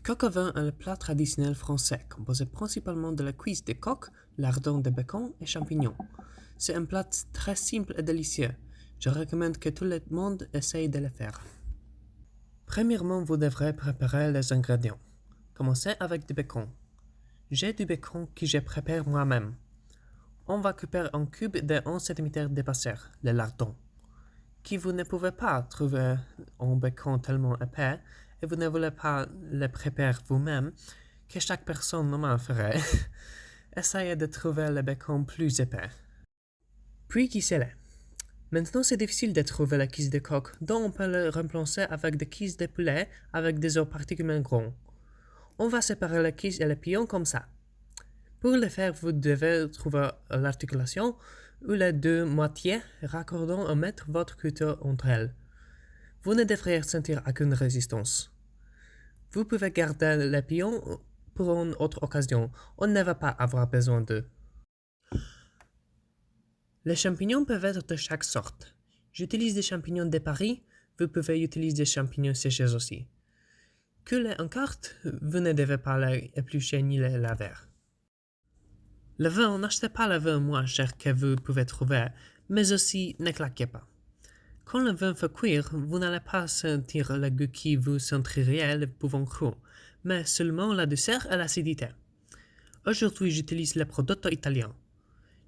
Coq au vin est le plat traditionnel français, composé principalement de la cuisse de coq, lardons de bacon et champignons. C'est un plat très simple et délicieux. Je recommande que tout le monde essaye de le faire. Premièrement, vous devrez préparer les ingrédients. Commencez avec du bacon. J'ai du bacon que je prépare moi-même. On va couper un cube de 1 cm d'épaisseur, le lardon, que vous ne pouvez pas trouver un bacon tellement épais et vous ne voulez pas le préparer vous-même, que chaque personne normale ferait. Essayez de trouver le bacon plus épais. Puis cuisez-le. Maintenant, c'est difficile de trouver la cuisse de coq, donc on peut le remplacer avec des cuisses de poulet avec des os particulièrement grands. On va séparer la cuisse et le pilon comme ça. Pour le faire, vous devez trouver l'articulation ou les deux moitiés raccordant à mettre votre couteau entre elles. Vous ne devriez sentir aucune résistance. Vous pouvez garder les pions pour une autre occasion. On ne va pas avoir besoin d'eux. Les champignons peuvent être de chaque sorte. J'utilise des champignons de Paris, vous pouvez utiliser des champignons séchés aussi. Coulés en carte, vous ne devez pas les éplucher ni les laver. Le vin, n'achetez pas le vin moins cher que vous pouvez trouver, mais aussi ne claquez pas. Quand le vin fait cuire, vous n'allez pas sentir le goût qui vous senteriez le bouillon cru, mais seulement la douceur et l'acidité. Aujourd'hui, j'utilise le prodotto italien.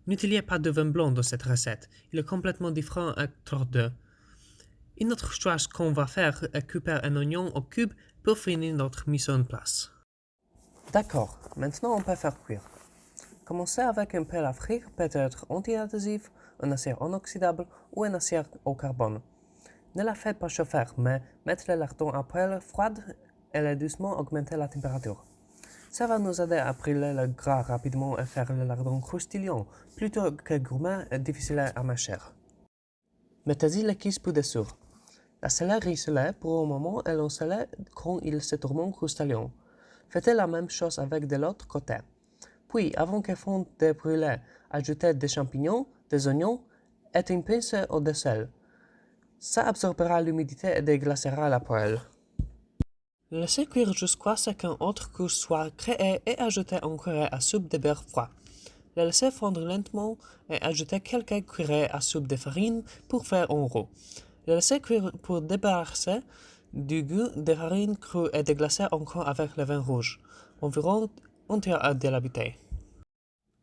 N'utilisez pas de vin blanc dans cette recette, il est complètement différent entre deux. Une autre chose qu'on va faire est couper un oignon au cube pour finir notre mise en place. D'accord, maintenant on peut faire cuire. Commencez avec un pelle à frire, peut-être anti-adhésif, un acier inoxydable ou un acier au carbone. Ne la faites pas chauffer, mais mettez le lardon à poêle froide et doucement augmenter la température. Ça va nous aider à brûler le gras rapidement et faire le lardon croustillant, plutôt que gourmand et difficile à mâcher. Mettez-y le cuisse par-dessus. Laissez-le rissoler pour un moment et lancez-le quand il se tourne croustillant. Faites la même chose avec de l'autre côté. Puis, avant que fond de brûler, ajoutez des champignons, des oignons et une pincée de sel. Ça absorbera l'humidité et déglacera la poêle. Laissez cuire jusqu'à ce qu'une autre couche soit créée et ajoutez une cuillerée à soupe de beurre froid. Le laissez fondre lentement et ajoutez quelques cuillerées à soupe de farine pour faire un roux. Le laissez cuire pour débarrasser du goût de farine crue et déglacer encore avec le vin rouge, environ un tiers de la bouteille.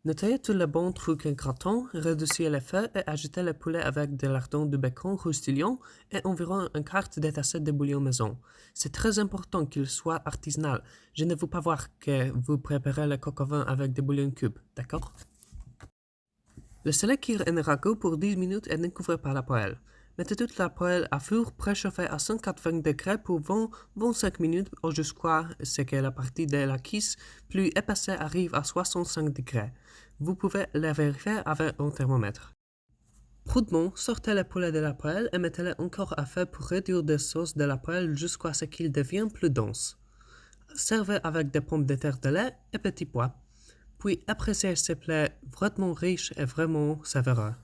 Nettoyez tous les bons trucs en gratin, réduisez le feu et ajoutez le poulet avec des lardons de bacon croustillant et environ un quart de tasse de bouillon maison. C'est très important qu'il soit artisanal. Je ne veux pas voir que vous préparez le coq au vin avec des bouillons cubes, d'accord? Laissez-le cuire en ragoût pour 10 minutes et ne couvrez pas la poêle. Mettez toute la poêle à four préchauffé à 180 degrés pour 20-25 minutes jusqu'à ce que la partie de la cuisse plus épaisse arrive à 65 degrés. Vous pouvez le vérifier avec un thermomètre. Prudemment, sortez le poulet de la poêle et mettez-le encore à feu pour réduire la sauce de la poêle jusqu'à ce qu'il devienne plus dense. Servez avec des pommes de terre de lait et petits pois. Puis appréciez ce plat vraiment riche et vraiment savoureux.